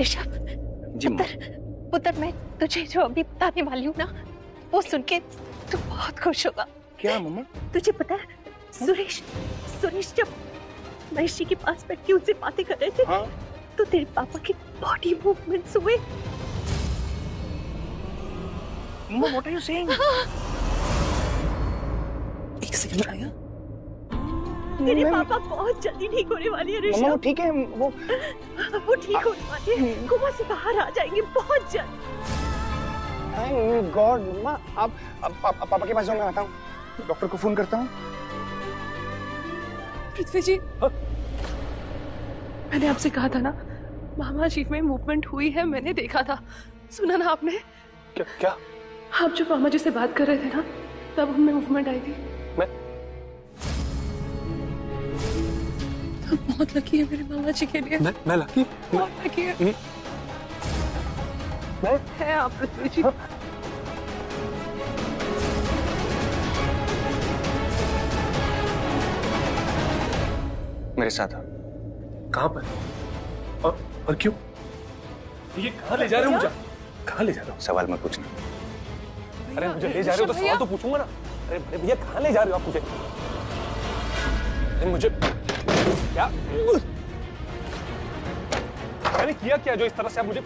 ऋषभ, जी पुत्र मैं तुझे जो अभी बताने वाली हूँ ना, वो सुन के तू बहुत खुश होगा। क्या मम्मा? तुझे पता है सुरेश जब महेश जी के पास बैठ के उनसे बातें कर रहे थे, हाँ? तो तेरे पापा के बॉडी मूवमेंट्स हुए। मम्मा, व्हाट आर यू सेइंग? एक सेकंड आया। तेरे पापा बहुत जल्दी ठीक होने वाली है मम्मा, ऋषभ। वो ठीक है, वो ठीक होने वाली है, कोमा से बाहर आ जाएंगे बहुत जल्द। Thank God. मम्मा, आप पापा के पास जाओ, मैं आता हूँ, डॉक्टर को फोन करता हूँ। पृथ्वी जी, मैंने आपसे कहा था ना, मामा जी में मूवमेंट हुई है, मैंने देखा था। सुना ना आपने? क्या? आप जो मामा जी से बात कर रहे थे ना, तब हमें मूवमेंट आई थी। बहुत लकी है मेरे मामा जी के लिए। मैं लकी? बहुत लकी है। मैं? है आप पृथ्वी जी। मेरे साथ आओ। कहाँ पर? और क्यों? ये कहाँ ले जा रहे हो मुझे? कहाँ ले जा रहे हो? सवाल मत पूछना। अरे मुझे ले जा रहे हो तो सवाल तो पूछूंगा ना। अरे भैया, कहाँ ले जा रहे हो आप मुझे? अरे मुझे क्या? मैंने किया क्या जो इस तरह से आप मुझे?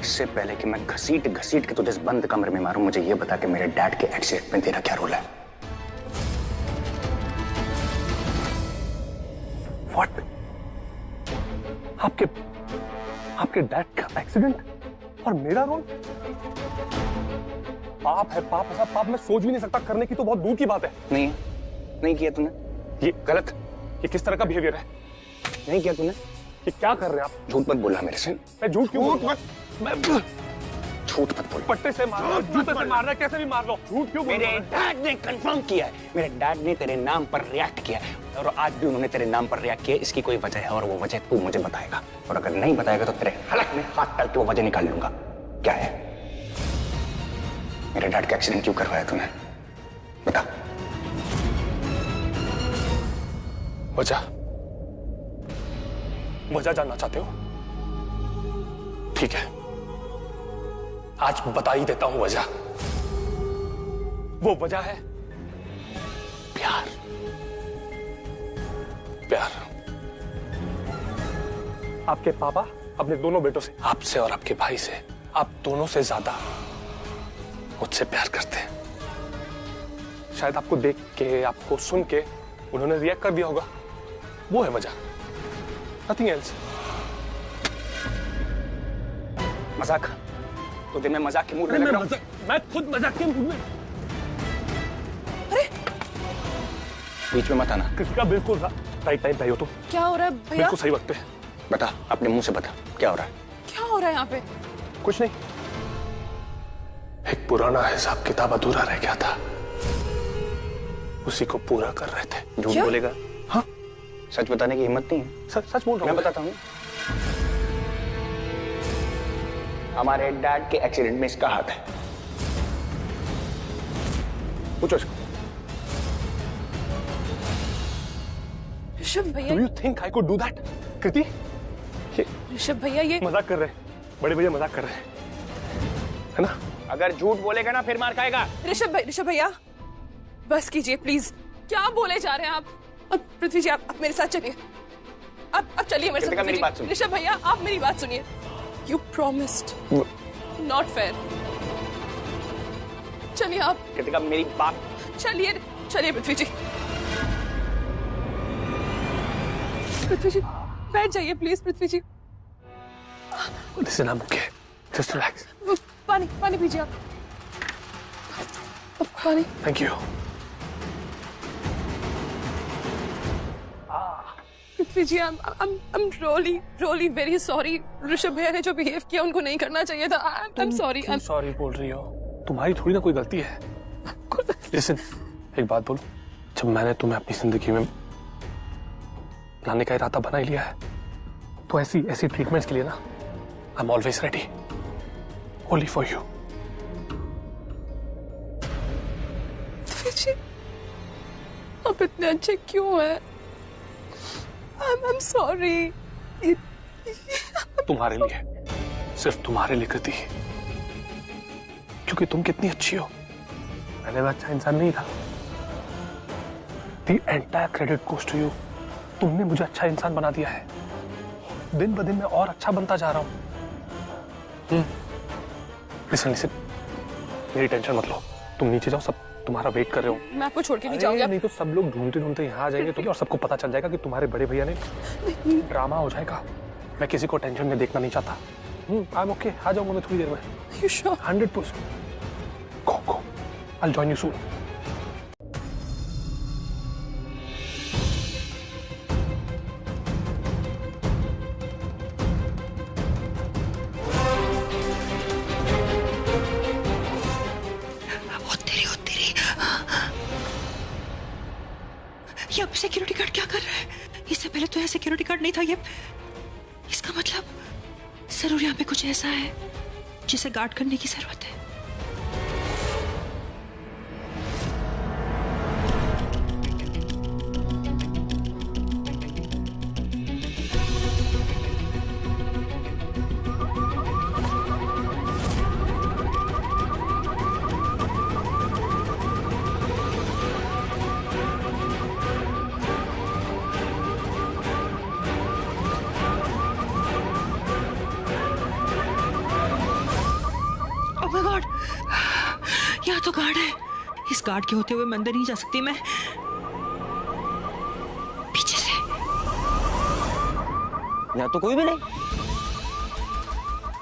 इससे पहले कि मैं घसीट के तुझे इस बंद कमरे में मारूं, मुझे ये बता कि मेरे डैड के एक्सीडेंट में तेरा क्या रोल है? What? आपके डैड का एक्सीडेंट और मेरा रोल? पाप है, पाप ऐसा पाप मैं सोच भी नहीं सकता, करने की तो बहुत दूर की बात है। नहीं किया तूने। ये गलत। ये किस तरह का बिहेवियर है? नहीं किया तूने। ये क्या कर रहे हैं आप? झूठ मत बोलना मेरे से। मैं झूठ क्यों बोलूं? झूठ मत बोल। पट्टे से मार लो, जूते से मारना, कैसे भी मार लो, झूठ क्यों बोल रहे मेरे हो? डैड ने कंफर्म किया है, मेरे डैड ने तेरे नाम पर रिएक्ट किया है, और आज भी उन्होंने तेरे नाम पर रिएक्ट किया है। इसकी कोई वजह है, और वो वजह तू मुझे बताएगा, और अगर नहीं बताएगा तो तेरे हलक में हाथ डाल के वो वजह निकाल लूंगा। क्या है? मेरे डैड का एक्सीडेंट क्यों करवाया तूने? बता। वजह जानना चाहते हो? ठीक है, आज बता ही देता हूं वजह। वो वजह है प्यार। आपके पापा अपने दोनों बेटों से, आपसे और आपके भाई से, आप दोनों से ज्यादा मुझसे प्यार करते हैं। शायद आपको देख के, आपको सुन के उन्होंने रिएक्ट कर दिया होगा। वो है वजह, नथिंग एल्स। मजाक? तो मैं मजाक के मूड में लग रहा हूं? मैं खुद मजाक के मूड में। अरे बीच में मत आना। कृतिका, बिल्कुल राइट टाइम पे आई हो तुम। क्या हो रहा है भैया? बिल्कुल सही वक्त पे। बता, अपने मुंह से बता, क्या हो रहा है? क्या हो रहा है यहाँ पे? कुछ नहीं, एक पुराना हिसाब किताब अधूरा रह गया था, उसी को पूरा कर रहे थे। झूठ बोलेगा? हाँ, सच बताने की हिम्मत नहीं है? सच बोल रहा हूँ। मैं बताता हूँ। हमारे डैड के एक्सीडेंट में इसका हाथ है। पूछो इसको। ऋषभ भैया, Do you think I could do that? कृति, ऋषभ भैया ये मजाक कर रहे हैं, बड़े भैया मजाक कर रहे हैं, है ना? अगर झूठ बोलेगा ना फिर मार खाएगा। ऋषभ भैया बस कीजिए प्लीज। क्या बोले जा रहे हैं आप? अब पृथ्वी जी, आप मेरे साथ चलिए। आप चलिए मेरे साथ। मेरी बात सुनिए। ऋषभ भैया, आप मेरी बात सुनिए। You promised. Not fair. चलिए आप। कृतिका, मेरी बात। चलिए पृथ्वी जी। पृथ्वी जी बैठ जाइए please. Prithvi ji, Listen, I'm okay. Just relax. पानी पीजिए आप। पानी। Thank you. Prithvi ji, I'm really very sorry। Rishabh भैया ने जो बिहेव किया उनको नहीं करना चाहिए था। I'm sorry। तुम सॉरी बोल रही हो? तुम्हारी थोड़ी ना कोई गलती है। Listen, एक बात बोलूं, जब मैंने तुम्हें अपनी जिंदगी में लाने का इरादा बना ही लिया है, तो ऐसी ट्रीटमेंट्स के लिए ना I'm always ready, only for you. पृथ्वी जी, आप इतने अच्छे क्यों हैं? I'm sorry. तुम्हारे लिए, सिर्फ तुम्हारे लिए कृति, क्योंकि तुम कितनी अच्छी हो। पहले मैं अच्छा इंसान नहीं था। The entire credit goes to you. तुमने मुझे अच्छा इंसान बना दिया है। दिन ब दिन मैं और अच्छा बनता जा रहा हूँ। लिसन, मेरी टेंशन मत लो। तुम नीचे जाओ, सब तुम्हारा वेट कर रहे हो। मैं आपको छोड़ के नहीं जाऊंगी। नहीं तो सब लोग ढूंढते ढूंढते यहाँ आ जाएंगे तो और सबको पता चल जाएगा कि तुम्हारे बड़े भैया ने ड्रामा हो जाएगा। मैं किसी को टेंशन में देखना नहीं चाहता। I'm okay, आ जाऊंगा मैं थोड़ी देर में। You sure? 100%. Go. I'll join you soon. ये अब सिक्योरिटी गार्ड क्या कर रहा है? इससे पहले तो यहाँ सिक्योरिटी गार्ड नहीं था। ये इसका मतलब जरूर यहाँ पे कुछ ऐसा है जिसे गार्ड करने की जरूरत है। Oh my God! यहाँ तो गार्ड है। इस गार्ड के होते हुए मैं अंदर नहीं जा सकती। मैं पीछे से। यहाँ तो कोई भी नहीं।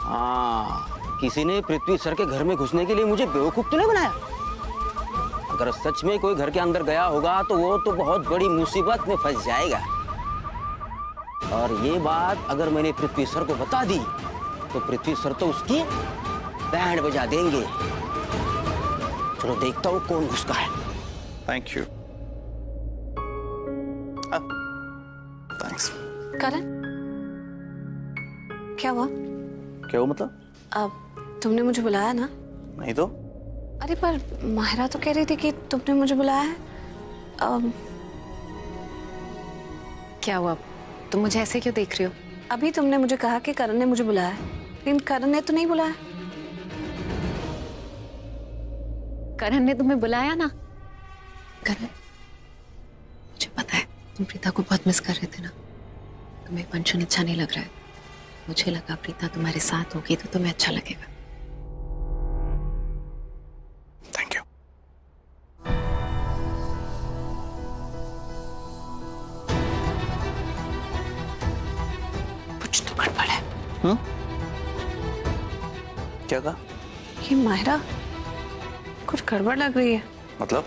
हाँ, किसी ने पृथ्वी सर के घर में घुसने के लिए मुझे बेवकूफ तो नहीं बनाया। अगर सच में कोई घर के अंदर गया होगा तो वो तो बहुत बड़ी मुसीबत में फंस जाएगा। और ये बात अगर मैंने पृथ्वी सर को बता दी तो पृथ्वी सर तो उसकी बैंड बजा देंगे। चलो देखता हूँ कौन घुसका है। Thank you. Thanks. करण, क्या हुआ? क्या हुआ मतलब? अब तुमने मुझे बुलाया ना? नहीं तो? अरे पर माहिरा तो कह रही थी कि तुमने मुझे बुलाया है। क्या हुआ? तुम मुझे ऐसे क्यों देख रही हो? अभी तुमने मुझे कहा कि करण ने मुझे बुलाया है, लेकिन करण ने तो नहीं बुलाया। करण ने तुम्हें बुलाया ना? करण, मुझे पता है तुम प्रीता को बहुत मिस कर रहे थे ना। तुम्हें पंचन अच्छा नहीं लग रहा है। मुझे लगा प्रीता तुम्हारे साथ होगी तो तुम्हें अच्छा लगेगा। Thank you. कुछ तो गड़बड़ है। क्या कहा? ये माहिरा कुछ गड़बड़ लग रही है। मतलब?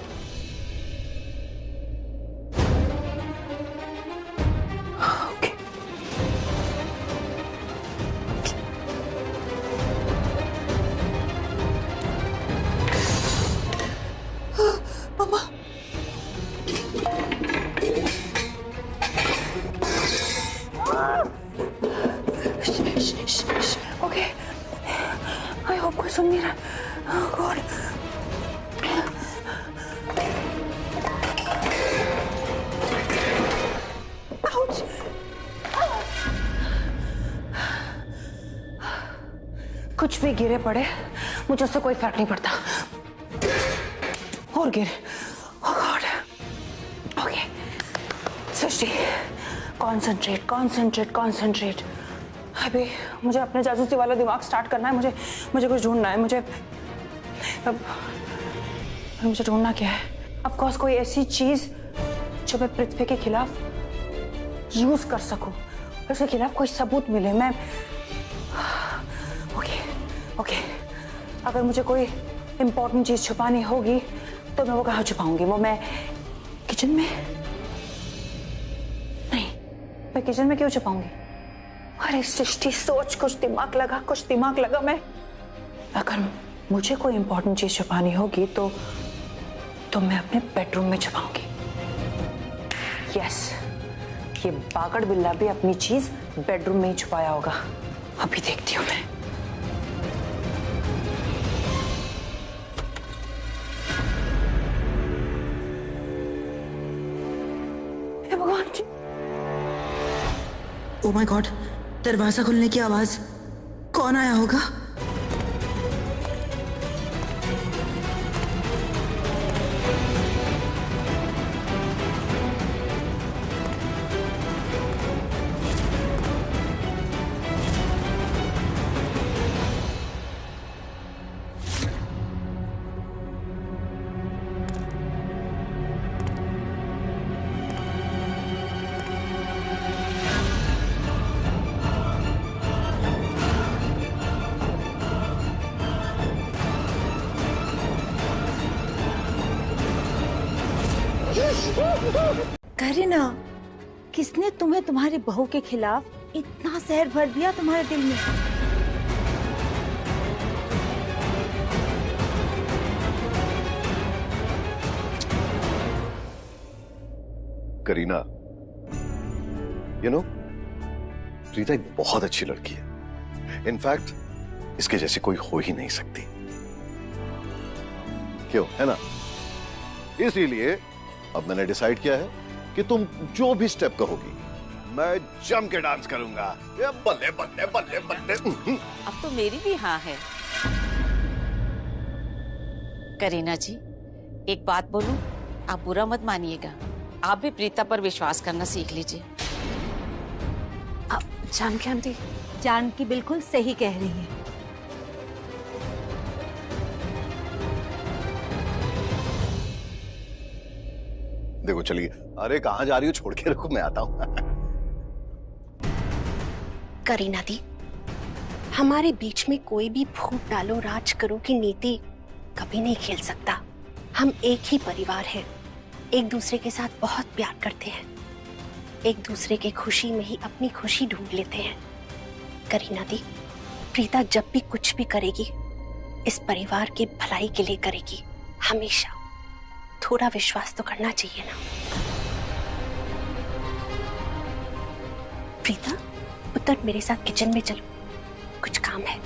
ओके। मम्मा, ओके। आई होप कोई सुन नहीं रहा। Oh God. Ouch. कुछ भी गिरे पड़े मुझे उससे कोई फर्क नहीं पड़ता। और गिरे। Oh God. Okay. सृष्टि, concentrate. अभी मुझे अपने जासूसी वाला दिमाग स्टार्ट करना है। मुझे कुछ ढूंढना है। मुझे ढूंढना क्या है? ऑफ कोर्स कोई ऐसी चीज जो मैं पृथ्वी के खिलाफ यूज कर सकूं, उसके खिलाफ कोई सबूत मिले। मैं ओके। अगर मुझे कोई इंपॉर्टेंट चीज छुपानी होगी तो मैं वो कहाँ छुपाऊंगी? वो मैं किचन में? नहीं, मैं किचन में क्यों छुपाऊंगी? अरे सृष्टि, सोच, कुछ दिमाग लगा। मैं अगर मुझे कोई इंपॉर्टेंट चीज छुपानी होगी तो मैं अपने बेडरूम में छुपाऊंगी। यस, ये बागड़ बिल्ला भी अपनी चीज बेडरूम में ही छुपाया होगा। अभी देखती हूँ मैं। हे भगवान जी, ओ माय गॉड, दरवाजा खुलने की आवाज। कौन आया होगा? करीना, किसने तुम्हें तुम्हारी बहू के खिलाफ इतना जहर भर दिया तुम्हारे दिल में? करीना, प्रीता एक बहुत अच्छी लड़की है। इनफैक्ट इसके जैसी कोई हो ही नहीं सकती। क्यों, है ना? इसीलिए अब मैंने डिसाइड किया है कि तुम जो भी स्टेप कहोगी मैं जम के डांस करूंगा। ये बल्ले बल्ले बल्ले बल्ले। अब तो मेरी भी हाँ है। करीना जी, एक बात बोलूं, आप बुरा मत मानिएगा, आप भी प्रीता पर विश्वास करना सीख लीजिए। जानकी आंटी, जानकी बिल्कुल सही कह रही है। देखो चलिए, अरे कहाँ जा रही हो? छोड़ के रखो, मैं आता हूँ। करीना दी, हमारे बीच में कोई भी फूट डालो राज करो की नीति कभी नहीं खेल सकता। हम एक ही परिवार हैं, एक दूसरे के साथ बहुत प्यार करते हैं, एक दूसरे के खुशी में ही अपनी खुशी ढूंढ लेते हैं। करीना दी, प्रीता जब भी कुछ भी करेगी इस परिवार के भलाई के लिए करेगी, हमेशा। थोड़ा विश्वास तो करना चाहिए ना। प्रीता, उतर मेरे साथ किचन में चलो, कुछ काम है।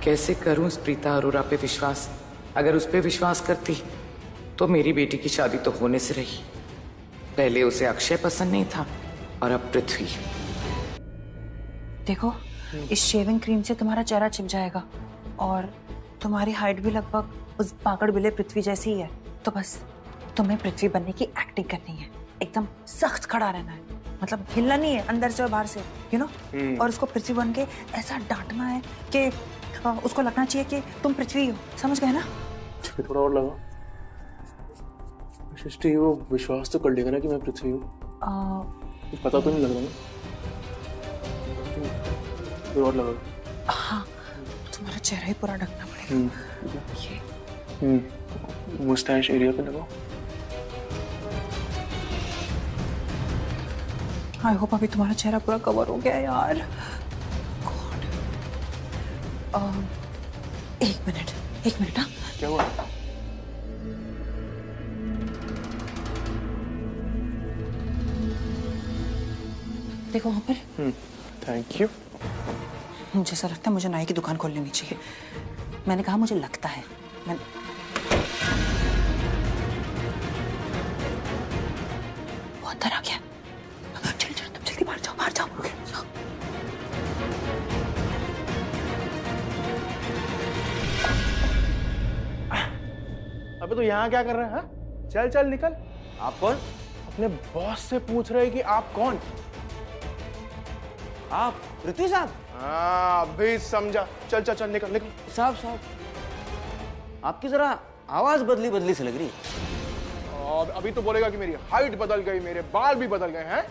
कैसे करूं इस प्रीता अरोरा पे विश्वास? अगर उस पे विश्वास करती तो मेरी बेटी की शादी तो होने से रही। पहले उसे अक्षय पसंद नहीं था और अब पृथ्वी। देखो, इस शेविंग क्रीम से तुम्हारा चेहरा चिप जाएगा और तुम्हारी हाइट भी लगभग उस पागड़ बिले पृथ्वी जैसी ही है। तो बस तुम्हें पृथ्वी बनने की एक्टिंग करनी है, एकदम सख्त खड़ा रहना है, मतलब हिलना नहीं है अंदर से और बाहर से, और उसको पृथ्वी बन के ऐसा डांटना है कि उसको लगना चाहिए कि तुम पृथ्वी हो। समझ गए ना? थोड़ा और लगा सृष्टि, वो विश्वास तो कर लेगा ना कि मैं पृथ्वी हूँ? पता तो नहीं लग रहा ना? और लगा। हाँ, तुम्हारा चेहरा ही पूरा ढकना पड़ेगा। ये मुस्टैच एरिया पे लगाओ। आई होप अभी तुम्हारा चेहरा पूरा कवर हो गया यार। एक मिनट। हाँ, क्या हुआ? देखो वहां पर। Thank you. मुझे ऐसा लगता है मुझे नाई की दुकान खोल लेनी चाहिए। मैंने कहा मुझे लगता है। वो अंदर आ गया। चल तुम जल्दी बाहर जाओ। अबे तो यहाँ क्या कर रहे हैं? चल निकल। आप कौन? अपने बॉस से पूछ रहे कि आप कौन? आप पृथ्वी साहब? हाँ, अभी समझा। चल निकल। साहब, आपकी जरा आवाज बदली से लग रही है। और अभी तो बोलेगा कि मेरी हाइट बदल गई, मेरे बाल भी बदल गए हैं।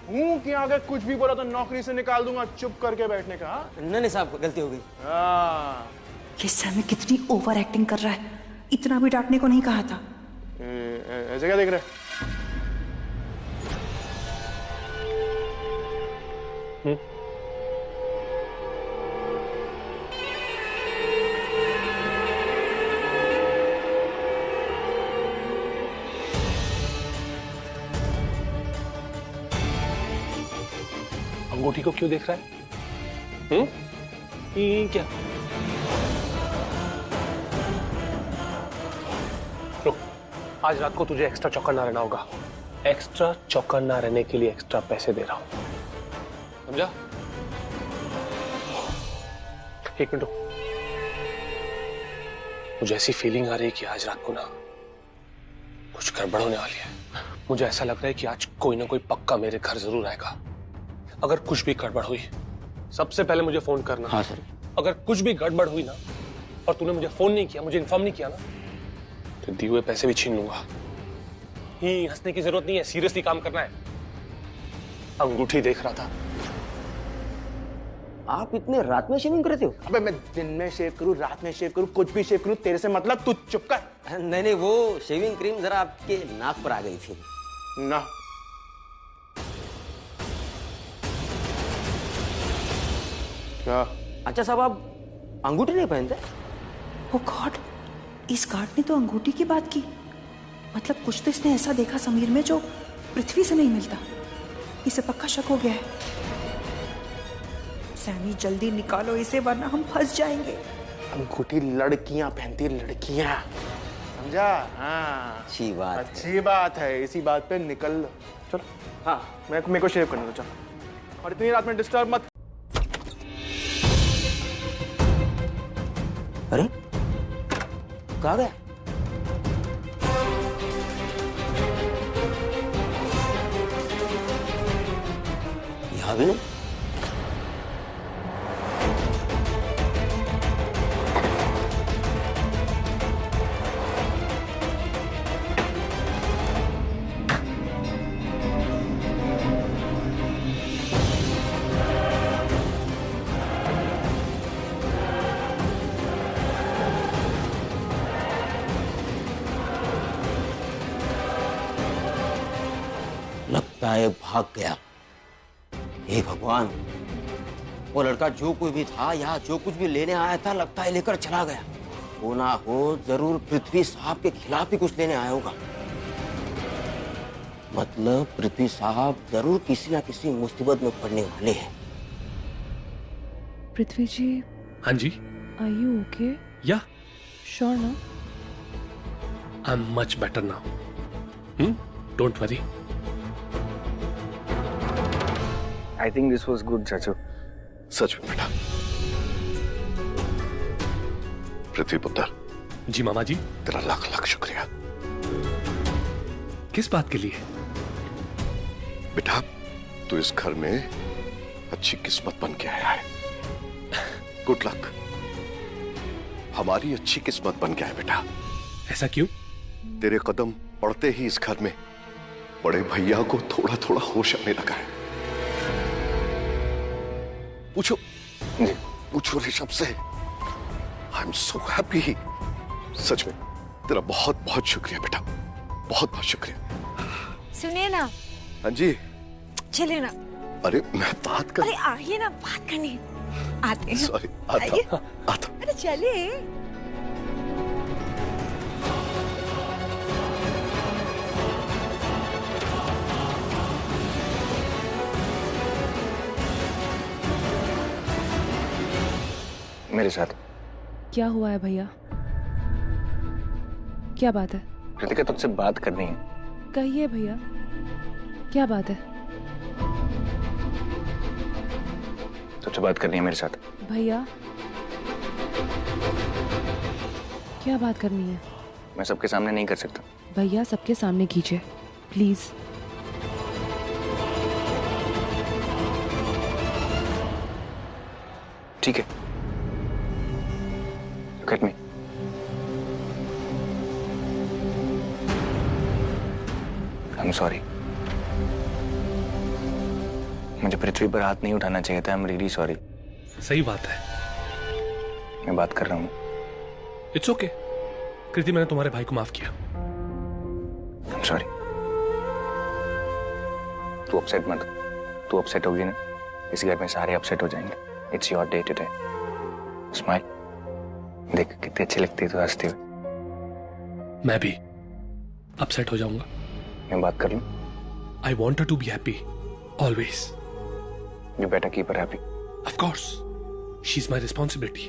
हूँ कि आगे कुछ भी बोला तो नौकरी से निकाल दूंगा। चुप करके बैठने का। नहीं साहब, गलती हो गई। ये सैमी कितनी ओवर एक्टिंग कर रहा है, इतना भी डांटने को नहीं कहा था। ऐसे क्या देख रहे? अंगूठी को क्यों देख रहा है? क्या? आज रात को तुझे एक्स्ट्रा चौकन्ना रहना होगा। एक्स्ट्रा चौकन्ना रहने के लिए एक्स्ट्रा पैसे दे रहा हूं, समझा? एक मिनट, मुझे ऐसी फीलिंग आ रही है कि आज रात को ना कुछ गड़बड़ होने वाली है। मुझे ऐसा लग रहा है कि आज कोई ना कोई पक्का मेरे घर जरूर आएगा। अगर कुछ भी गड़बड़ हुई सबसे पहले मुझे फोन करना। हाँ सर। अगर कुछ भी गड़बड़ हुई ना और तूने मुझे फोन नहीं किया, मुझे इन्फॉर्म नहीं किया ना, तो दिए हुए पैसे भी छीन लूंगा। ही हंसने की जरूरत नहीं है, सीरियसली काम करना है। अंगूठी देख रहा था। आप इतने रात में शेविंग करते हो? अबे मैं दिन में शेव करूं, रात में शेव करूं, कुछ भी शेव करूं, तेरे से मतलब, तू चुप कर। नहीं, वो शेविंग क्रीम जरा आपके नाक पर आ गई थी ना। क्या? अच्छा साहब, आप अंगूठी नहीं पहनते? ओ गॉड, इस गार्ड ने तो अंगूठी की बात की। मतलब कुछ तो इसने ऐसा देखा समीर में जो पृथ्वी से नहीं मिलता। इसे पक्का शक हो गया है। सैमी जल्दी निकालो इसे वरना हम फंस जाएंगे। अंगूठी लड़कियां पहनती है, लड़कियां, समझा? हाँ, अच्छी बात, अच्छी बात है। इसी बात पे निकल लो। चलो। हाँ, मेरे को शेव करने दो, चलो। और इतनी रात में डिस्टर्ब मत। अरे कहाँ गया? यहाँ भी नहीं। लगता है भाग गया। हे भगवान, वो लड़का जो कोई भी था या जो कुछ भी लेने आया था, लगता है लेकर चला गया। वो ना हो जरूर पृथ्वी साहब के खिलाफ ही कुछ लेने आया होगा। मतलब पृथ्वी साहब जरूर किसी ना किसी मुसीबत में पड़ने वाले हैं। पृथ्वी जी। हाँ जी। Are you okay? या श्योर ना? I am much better now. Don't worry. I think this was good, चाचू। सच में बेटा। पृथ्वी पुत्र। जी मामा जी। तेरा लाख लाख शुक्रिया। किस बात के लिए? बेटा, तू इस घर में अच्छी किस्मत बन के आया है। Good luck. हमारी अच्छी किस्मत बन गया है बेटा। ऐसा क्यों? तेरे कदम पड़ते ही इस घर में बड़े भैया को थोड़ा थोड़ा होश आने लगा है। पूछो ऋषभ से। I am so happy. सच में तेरा बहुत बहुत शुक्रिया बेटा, बहुत बहुत शुक्रिया। सुनिए ना। हाँ जी। चलिए ना। अरे मैं बात कर। अरे आइए ना, बात करनी। आते हैं। सॉरी, आता। अरे चलिए। मेरे साथ। क्या हुआ है भैया? क्या बात है? कृतिका, तुझसे बात करनी है। कहिए भैया, क्या बात है? तुझसे बात करनी है मेरे साथ। भैया क्या बात करनी है? मैं सबके सामने नहीं कर सकता। भैया सबके सामने कीजिए प्लीज। ठीक है। Look at me. I'm sorry. मुझे पृथ्वी पर हाथ नहीं उठाना चाहिए था। I'm really sorry. सही बात है। मैं बात कर रहा हूँ। It's okay. कृति, मैंने तुम्हारे भाई को माफ किया। I'm sorry. तू अपसेट मत। तू अपसेट होगी ना, इस घर में सारे अपसेट हो जाएंगे। It's your day today. Smile. देख कितनी अच्छी लगती है तू हंसती हुई। मैं भी अपसेट हो जाऊंगा। मैं बात कर लूं? I want her to be happy, always. You better keep her happy. Of course, she's my responsibility.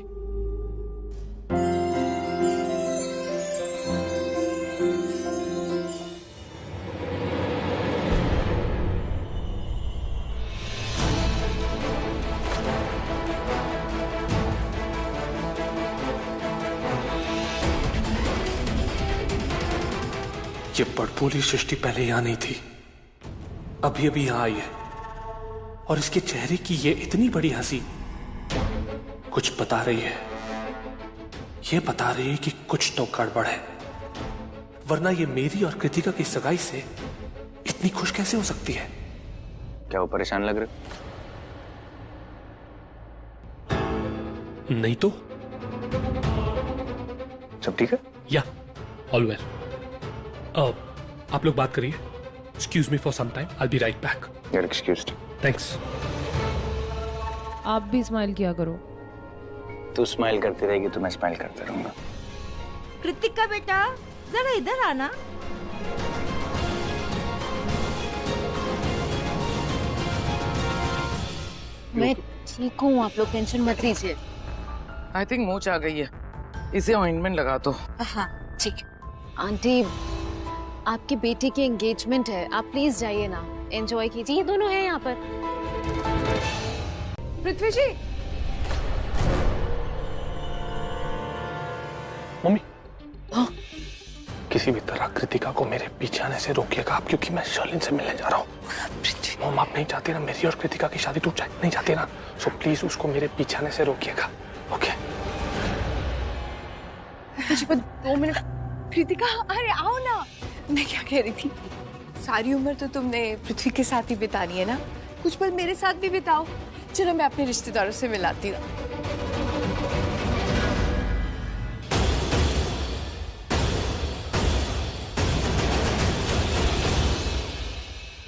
ये बड़बोली सृष्टि पहले यहां नहीं थी, अभी अभी यहां आई है, और इसके चेहरे की ये इतनी बड़ी हंसी कुछ बता रही है। ये बता रही है कि कुछ तो गड़बड़ है, वरना ये मेरी और कृतिका की सगाई से इतनी खुश कैसे हो सकती है? क्या वो परेशान लग रहे? नहीं तो सब ठीक है? या ऑल वेल। आप लोग बात करिए। Excuse me for some time, I will be right back. You're excused. Thanks. आप भी स्माइल किया करो। तू स्माइल करती रहेगी तो मैं स्माइल करता रहूंगा। कृतिका बेटा जरा इधर आना। मैं ठीक हूँ, आप लोग टेंशन मत लीजिए। आई थिंक मूंछ आ गई है, इसे ऑइंटमेंट लगा दो। हाँ ठीक। आंटी, आपकी बेटी की एंगेजमेंट है, आप प्लीज जाइए ना, एंजॉय कीजिए। ये दोनों हैं यहाँ पर। पृथ्वी जी। मम्मी, हाँ, किसी भी तरह कृतिका को मेरे पीछे आने से रोकिएगा आप, क्योंकि मैं शर्लिन से मिलने जा रहा हूँ। मम, आप नहीं चाहती ना मेरी और कृतिका की शादी टूट जाए? नहीं चाहती ना? सो प्लीज उसको मेरे पीछे आने से रोकिएगा। ओके? 2 मिनट। कृतिका, अरे आओ ना। मैं क्या कह रही थी, सारी उम्र तो तुमने पृथ्वी के साथ ही बितानी है ना, कुछ पल मेरे साथ भी बिताओ। चलो मैं अपने रिश्तेदारों से मिलाती हूँ।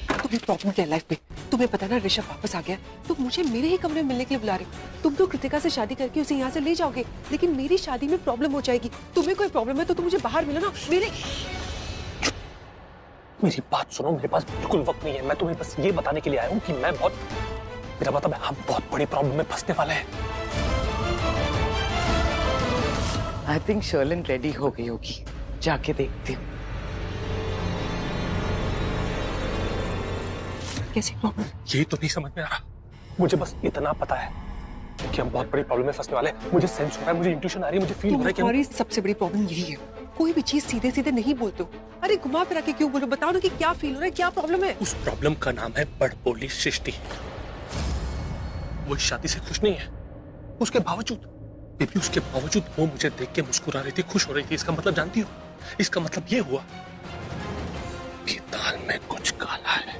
तुम्हें प्रॉब्लम क्या है लाइफ में? तुम्हें पता ना ऋषभ वापस आ गया, तुम मुझे मेरे ही कमरे में मिलने के लिए बुला रहे हो। तुम तो कृतिका से शादी करके उसे यहाँ से ले जाओगे, लेकिन मेरी शादी में प्रॉब्लम हो जाएगी। तुम्हें कोई प्रॉब्लम है तो तुम मुझे बाहर मिलो ना। मेरी बात सुनो, मेरे पास बिल्कुल वक्त नहीं है। मैं तुम्हें बस ये बताने के लिए आया हूँ कि मैं मेरा मतलब हम बहुत बड़ी प्रॉब्लम में फंसने वाले हैं। आई थिंक शर्लिन रेडी हो गई होगी, जाके देखती हूँ। कैसी प्रॉब्लम? यही तो नहीं समझ में आ रहा। मुझे बस इतना पता है कि हम बहुत बड़ी प्रॉब्लम में फंसने वाले हैं। मुझे सेंस हो रहा है, मुझे इंट्यूशन आ रही है, मुझे फील हो रहा है कि तुम्हारी सबसे बड़ी प्रॉब्लम यही है, कोई भी चीज सीधे सीधे नहीं बोलते हो। अरे घुमा फिरा के क्यों बोलो? बताओ ना कि क्या फील हो रहा है, क्या प्रॉब्लम है? उस प्रॉब्लम का नाम है बड़बोली सृष्टि। वो इस शादी से खुश नहीं है, उसके बावजूद बेबी, उसके बावजूद वो मुझे देख के मुस्कुरा रही थी, खुश हो रही थी। इसका मतलब जानती हो? इसका मतलब ये हुआ कि दाल में कुछ काला है।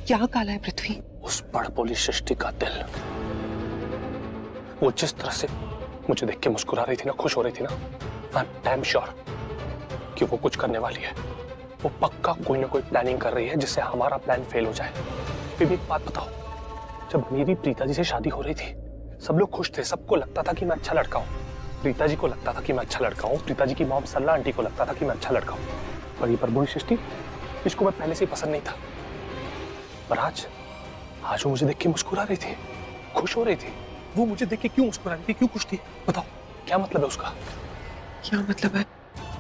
क्या काला है पृथ्वी? उस बड़बोली सृष्टि का दिल। वो जिस तरह से मुझे देख के मुस्कुरा रही थी ना, खुश हो रही थी ना, आई एम डैम श्योर कि वो कुछ करने वाली है। वो पक्का कोई ना कोई प्लानिंग कर रही है जिससे हमारा प्लान फेल हो जाए। फिर भी एक बात बताओ, जब मेरी प्रीता जी से शादी हो रही थी, सब लोग खुश थे, सबको लगता था कि मैं अच्छा लड़का हूँ। प्रीता जी को लगता था कि मैं अच्छा लड़का हूँ, प्रीता जी की मॉम सल्ला आंटी को लगता था कि मैं अच्छा लड़का हूँ। पर ये बड़बोली सृष्टि, इसको मैं पहले से ही पसंद नहीं था। पर आज वो मुझे देख के मुस्कुरा रही थी, खुश हो रही थी। वो मुझे देख के क्यों मुस्कुरा रही थी, क्यों खुश थी? बताओ, क्या मतलब है उसका? क्या मतलब है?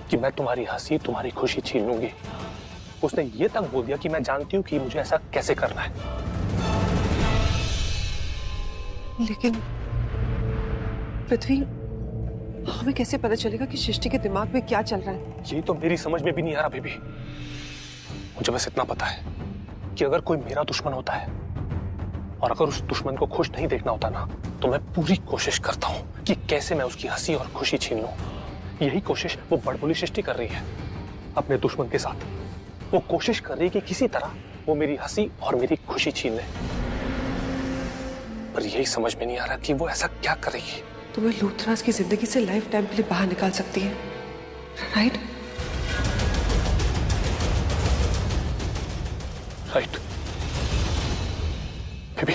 कि मैं तुम्हारी हंसी, तुम्हारी खुशी छीन लूंगी। उसने ये तक बोल दिया कि मैं जानती हूँ कि मुझे ऐसा कैसे करना है। लेकिन पृथ्वी, हमें कैसे पता चलेगा कि सृष्टि के दिमाग में क्या चल रहा है? ये तो मेरी समझ में भी नहीं आ रहा बेबी। मुझे बस इतना पता है कि अगर कोई मेरा दुश्मन होता है और अगर उस दुश्मन को खुश नहीं देखना होता ना, तो मैं पूरी कोशिश करता हूँ कि कैसे मैं उसकी हंसी और खुशी छीन लूं। यही कोशिश वो बड़बोली सृष्टि कर रही है अपने दुश्मन के साथ। वो कोशिश कर रही है कि किसी तरह वो मेरी हंसी और मेरी खुशी छीन ले, पर यही समझ में नहीं आ रहा कि वो ऐसा क्या करेगी। तुम्हें लूथराज की जिंदगी से लाइफ टाइम के लिए बाहर निकाल सकती है, राइट? राइट बेबी,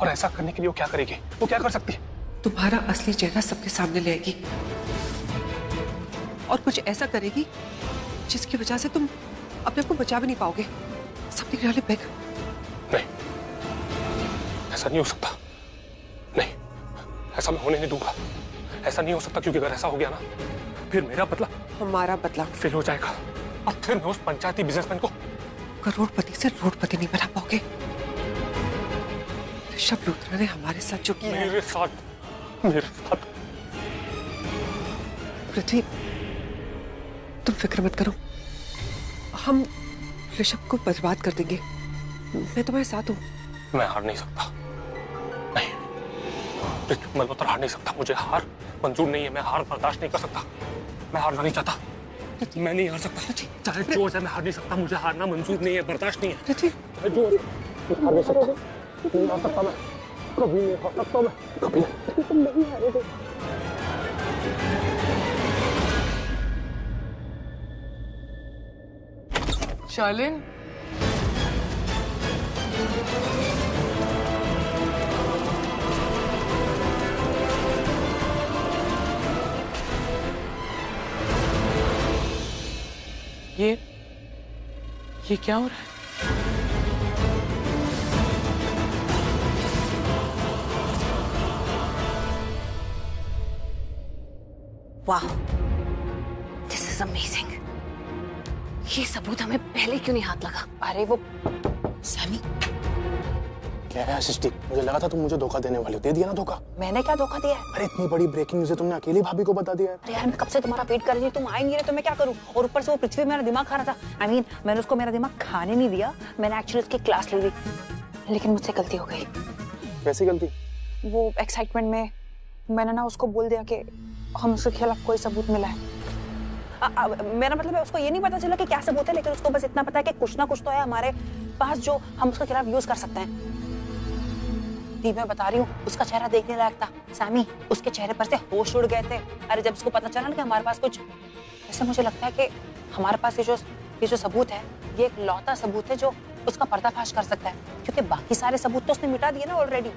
और ऐसा करने के लिए वो क्या करेगी? वो क्या कर सकती है? तुम्हारा असली चेहरा सबके सामने ले आएगी और कुछ ऐसा करेगी जिसकी वजह से तुम अपने आप को बचा भी नहीं पाओगे। सब दिख रहा है बैग। नहीं, ऐसा नहीं हो सकता। नहीं, ऐसा मैं होने नहीं दूंगा। ऐसा नहीं हो सकता, क्योंकि अगर ऐसा हो गया ना, फिर मेरा बदला, हमारा बदला फेल हो जाएगा और फिर मैं उस पंचायती बिजनेसमैन को करोड़पति से रोडपति नहीं बना पाओगे। ऋषभ लूथरा ने हमारे साथ जो किया, मेरे साथ पृथ्वी, तुम फिक्र मत करो, हम ऋषभ को बर्बाद कर देंगे। मैं तुम्हारे साथ हूँ। मैं हार नहीं सकता, नहीं, मैं तो हार नहीं सकता, मुझे हार मंजूर नहीं है, मैं हार बर्दाश्त नहीं कर सकता, मैं हारना नहीं चाहता, मैं नहीं हार सकता, चाहे जो हो जाए मैं हार नहीं सकता, मुझे हारना मंजूर नहीं है, बर्दाश्त नहीं है, जो हार नहीं सकता, नहीं हार सकता मैं, कभी नहीं हार सकता मैं, कभी नहीं हारेगा। शालिन, ये क्या हो रहा है? वाह, दिस इज अमेजिंग। ये सबूत हमें पहले क्यों नहीं हाथ लगा? अरे वो सैमी, क्या है सृष्टि, मुझे लगा था तुम मुझे धोखा देने वाली हो, दे दिया ना धोखा। मैंने क्या धोखा दिया है? अरे इतनी बड़ी ब्रेकिंग न्यूज़ है, तुमने अकेली भाभी को बता दिया है। अरे यार मैं कब से तुम्हारा वेट कर रही थी, तुम आई नहीं रहे तो मैं क्या करूं? और ऊपर से वो पृथ्वी मेरा दिमाग खा रहा था। मैंने उसको मेरा दिमाग खाने नहीं दिया, मैंने एक्चुअली उसकी क्लास ले ली, लेकिन मुझसे गलती हो गई। कैसी गलती? वो एक्साइटमेंट में मैंने ना उसको बोल दिया कि हम उसके खिलाफ कोई सबूत मिला है। मेरा मतलब है उसको ये नहीं पता चला कि क्या सबूत है, लेकिन उसको बस इतना पता है कि कुछ ना कुछ तो है हमारे पास जो हम उसके खिलाफ यूज कर सकते हैं। दी मैं बता रही हूँ, उसका चेहरा देखने लायक था सैमी, उसके चेहरे पर से होश उड़ गए थे। अरे जब उसको पता चला ना कि हमारे पास कुछ, ऐसे मुझे लगता है कि हमारे पास ये जो सबूत है, ये एक लौता सबूत है जो उसका पर्दाफाश कर सकता है, क्योंकि बाकी सारे सबूत तो उसने मिटा दिए ना ऑलरेडी।